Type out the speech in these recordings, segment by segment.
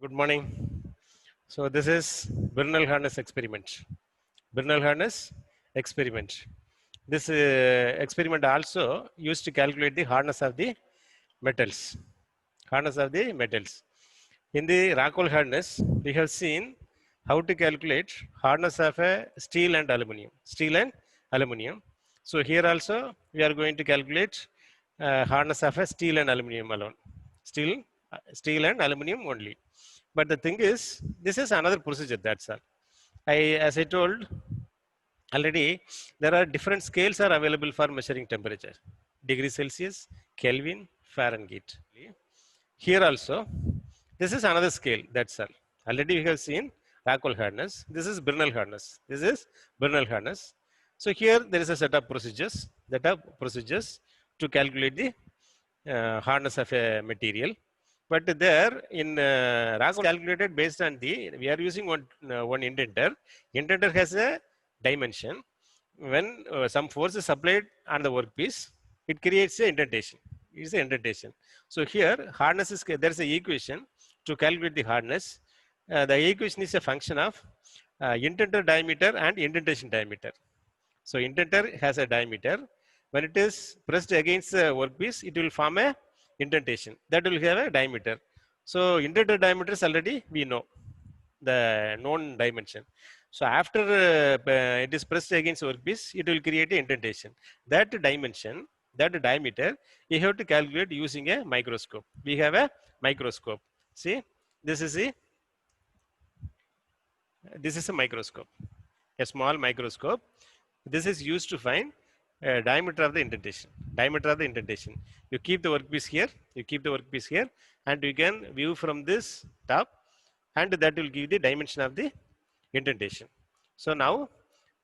Good morning. So this is Bernal harness experiment. Bernal harness experiment. This experiment also used to calculate the hardness of the metals. Hardness of the metals. In the Rockwell harness, we have seen how to calculate hardness of a steel and aluminum. Steel and aluminum. So here also we are going to calculate hardness of a steel and aluminum alone. Steel and aluminum only. But the thing is, this is another procedure. That's all. As I told already, there are different scales are available for measuring temperature: degree Celsius, Kelvin, Fahrenheit. Here also, this is another scale. That's all. Already we have seen Rockwell harness. This is Bernal harness. This is Bernal harness. So here there is a set of procedures. To calculate the hardness of a material. But there in Rockwell calculated based on we are using one indenter. Indenter has a dimension. When some force is applied on the workpiece, it creates a indentation. It is an indentation. So here hardness is, there is a equation to calculate the hardness. The equation is a function of indenter diameter and indentation diameter. So indenter has a diameter. When it is pressed against the workpiece, it will form a indentation that will have a diameter. So indenter diameter is already we know the known dimension. So after it is pressed against workpiece, it will create a indentation. That dimension, that diameter, you have to calculate using a microscope. We have a microscope. See, this is a microscope, a small microscope. This is used to find diameter of the indentation. Diameter of the indentation. You keep the workpiece here. You keep the workpiece here, and you can view from this top, and that will give the dimension of the indentation. So now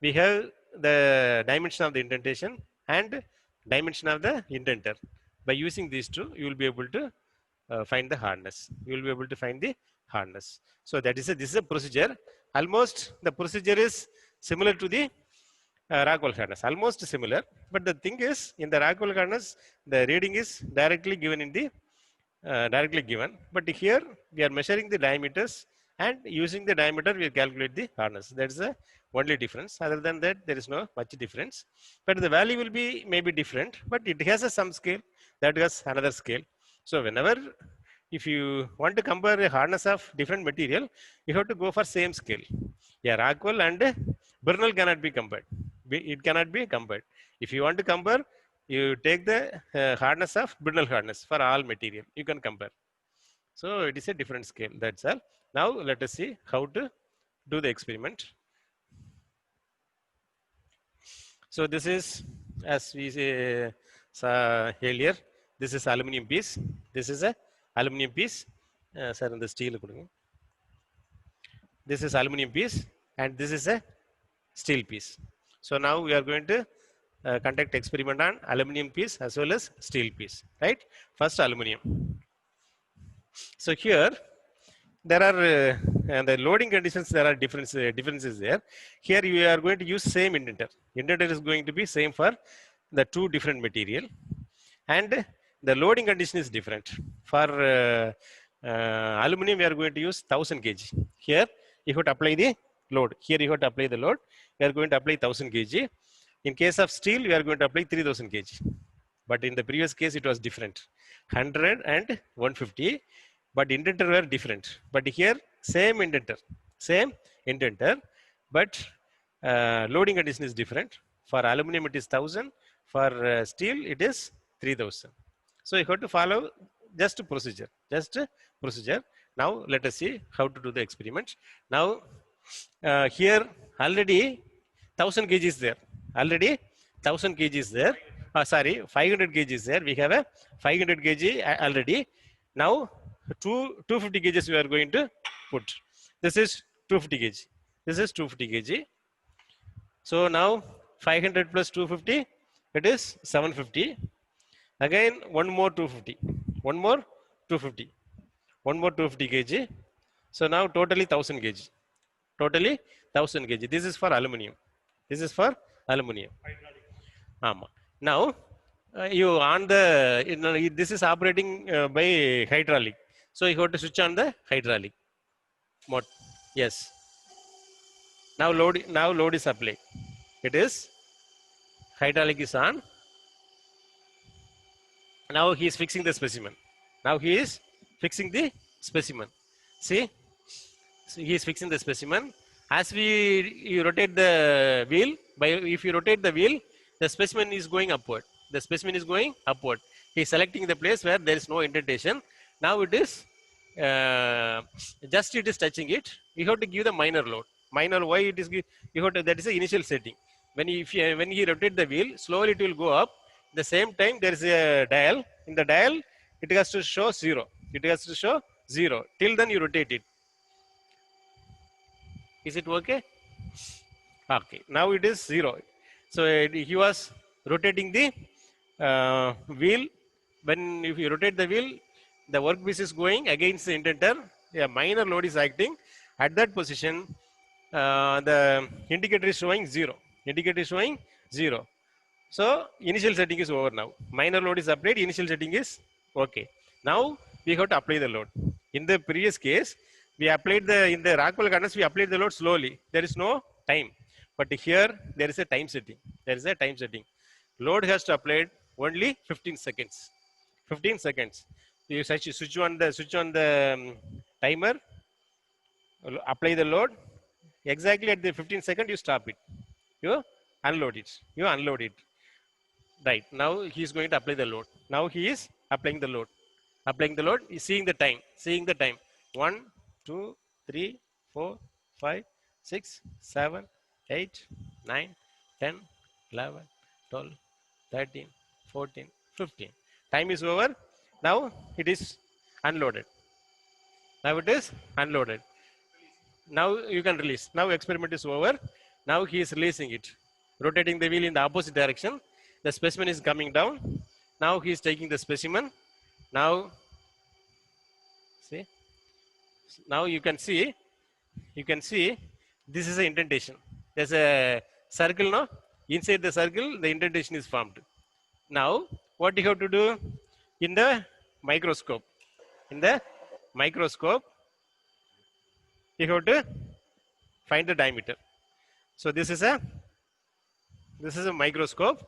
we have the dimension of the indentation and dimension of the indenter. By using these two, you will be able to find the hardness. You will be able to find the hardness. So that is this is a procedure. Almost the procedure is similar to the Rockwell harness, almost similar. But the thing is, in the Rockwell harness, the reading is directly given in the But here we are measuring the diameters, and using the diameter we calculate the hardness. That is the only difference. Other than that, there is no much difference. But the value will be maybe different, but it has some scale, that has another scale. So whenever if you want to compare a hardness of different material, you have to go for same scale. Yeah, Rockwell and Bernal cannot be compared. It cannot be compared. If you want to compare, you take the hardness of Bernal harness for all material. You can compare. So it is a different scale. That's all. Now let us see how to do the experiment. So this is, as we saw earlier, this is aluminum piece. This is a aluminum piece. Sir, in the steel. This is aluminum piece, and this is a steel piece. So now we are going to conduct experiment on aluminum piece as well as steel piece. Right? First aluminum. So here there are the loading conditions. There are differences there. Here we are going to use same indenter. Indenter is going to be same for the two different material, and the loading condition is different. For aluminum, we are going to use 1000 kg. Here you have to apply the load. Here you have to apply the load. We are going to apply 1000 kg. In case of steel, we are going to apply 3000 kg. But in the previous case, it was different, 100 and 150. But indenter were different. But here, same indenter, but loading condition is different. For aluminum, it is 1000. For steel, it is 3000. So you have to follow just procedure. Now let us see how to do the experiment. Now here already 1000 kg is there. Already 1000 kg is there. 500 kg is there. We have a 500 kg already. Now 250 kg we are going to put. This is 250 kg. This is 250 kg. So now 500 plus 250, it is 750. Again one more 250. One more 250. One more 250 kg. So now totally 1000 kg. Totally 1000 kg. This is for aluminum. This is for aluminum. Now you on the this is operating by hydraulic. So you have to switch on the hydraulic. Yes. Now load is applied. It is hydraulic is on. Now he is fixing the specimen. Now he is fixing the specimen. See, so he is fixing the specimen. As you rotate the wheel, if you rotate the wheel, the specimen is going upward. The specimen is going upward. He is selecting the place where there is no indentation. Now it is just it is touching it. You have to give the minor load. Minor, why it is you have to, that is the initial setting. When he rotate the wheel, slowly it will go up. The same time there is a dial. In the dial, it has to show 0. It has to show 0. Till then you rotate it. Is it okay? Okay. Now it is 0. So he was rotating the wheel. When if you rotate the wheel, the workpiece is going against the indenter. A minor load is acting. At that position, the indicator is showing 0. Indicator is showing 0. So initial setting is over now. Minor load is applied. Initial setting is okay. Now we have to apply the load. In the previous case, we applied in the Rockwell harness we applied the load slowly. There is no time. But here there is a time setting. There is a time setting. Load has to applied only 15 seconds. 15 seconds. You switch on the timer. Apply the load. Exactly at the 15 second you stop it. You unload it. You unload it. Right. Now he is going to apply the load. Now he is applying the load. Applying the load, is seeing the time. Seeing the time. 1, 2, 3, 4, 5, 6, 7, 8, 9, 10, 11, 12, 13, 14, 15. Time is over. Now it is unloaded. Now it is unloaded. Now you can release. Now experiment is over. Now he is releasing it. Rotating the wheel in the opposite direction. The specimen is coming down. Now he is taking the specimen. Now, see. Now you can see this is an indentation. There's a circle now. Inside the circle, the indentation is formed. Now, what you have to do in the microscope? In the microscope, you have to find the diameter. So this is a microscope.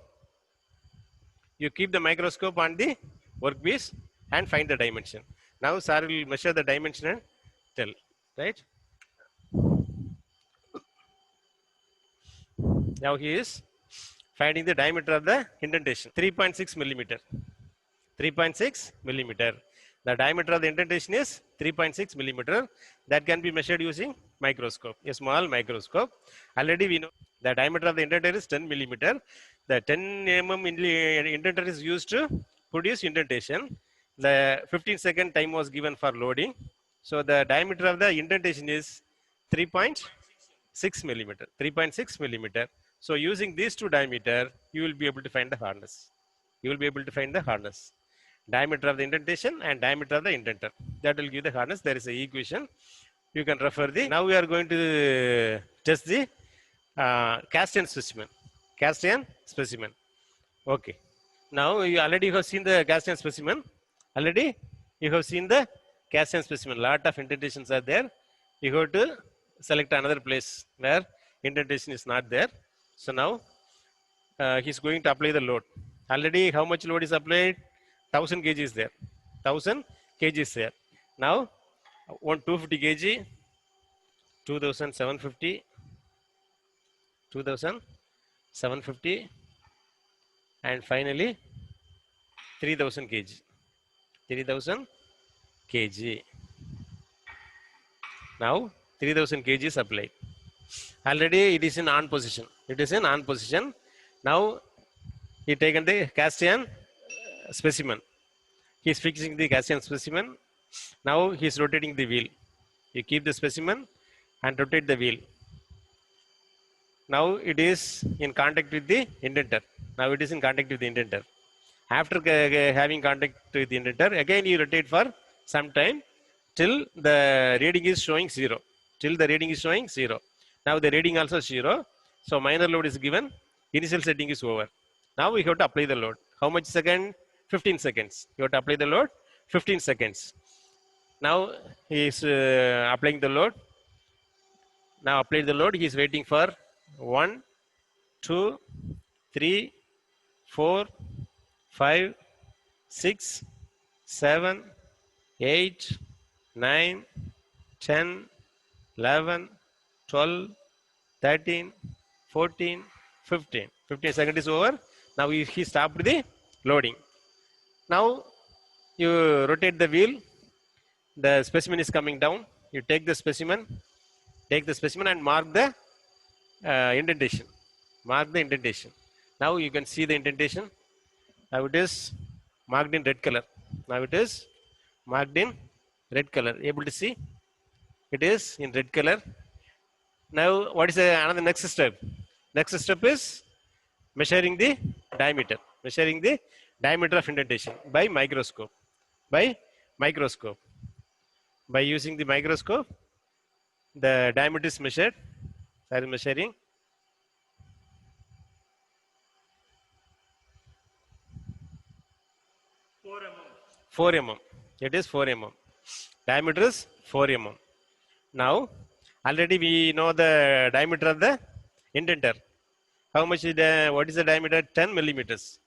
You keep the microscope on the workpiece and find the dimension. Now sir will measure the dimension and tell, right? Now he is finding the diameter of the indentation, 3.6 millimeter. 3.6 millimeter. The diameter of the indentation is 3.6 millimeter. That can be measured using microscope, a small microscope. Already we know the diameter of the indenter is 10 millimeter. The 10 mm indenter is used to produce indentation. The 15-second time was given for loading. So the diameter of the indentation is 3.6 millimeter. 3.6 millimeter. So using these two diameter, you will be able to find the harness. You will be able to find the harness. Diameter of the indentation and diameter of the indenter. That will give the harness. There is a equation. You can refer the. Now we are going to test the cast iron specimen. Cast iron specimen. Okay. Now you already have seen the cast iron specimen. Already you have seen the cast iron specimen. Lot of indentations are there. You have to select another place where indentation is not there. So now he's going to apply the load. Already how much load is applied? 1000 kg is there. 1000 kg is there. Now 250 kg, 2750, 2750, and finally 3000 kg. 3000 kg. Now 3000 kg is applied. Already it is in on position. It is in on position. Now he taken the cast iron specimen. He is fixing the cast iron specimen. Now he is rotating the wheel. You keep the specimen and rotate the wheel. Now it is in contact with the indenter. Now it is in contact with the indenter. After having contact with the indenter, again you rotate for some time till the reading is showing 0. Till the reading is showing 0. Now the reading also 0. So minor load is given. Initial setting is over. Now we have to apply the load. How much second? 15 seconds. You have to apply the load. 15 seconds. Now he is applying the load. Now apply the load. He is waiting for 1, 2, 3, 4, 5, 6, 7, 8, 9, 10, 11, 12, 13, 14, 15. 15 seconds is over. Now he stopped the loading. Now you rotate the wheel. The specimen is coming down. You take the specimen and mark the indentation. Mark the indentation. Now you can see the indentation. Now it is marked in red color. Now it is marked in red color. Able to see? It is in red color. Now what is another next step? Next step is measuring the diameter. Measuring the diameter of indentation by microscope. By microscope. By using the microscope, the diameter is measured. I am measuring 4 mm. It is 4 mm. Diameter is 4 mm. Now, already we know the diameter of the indenter. How much is what is the diameter? 10 millimeters.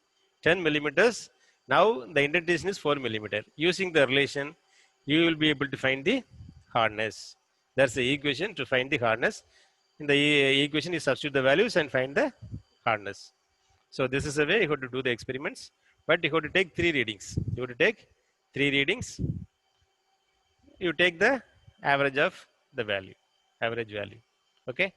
10 millimeters. Now, the indentation is 4 millimeter. Using the relation, you will be able to find the hardness. That's the equation to find the hardness. In the equation, you substitute the values and find the hardness. So this is the way you have to do the experiments, but you have to take 3 readings. You have to take 3 readings. You take the average of the value, average value. Okay.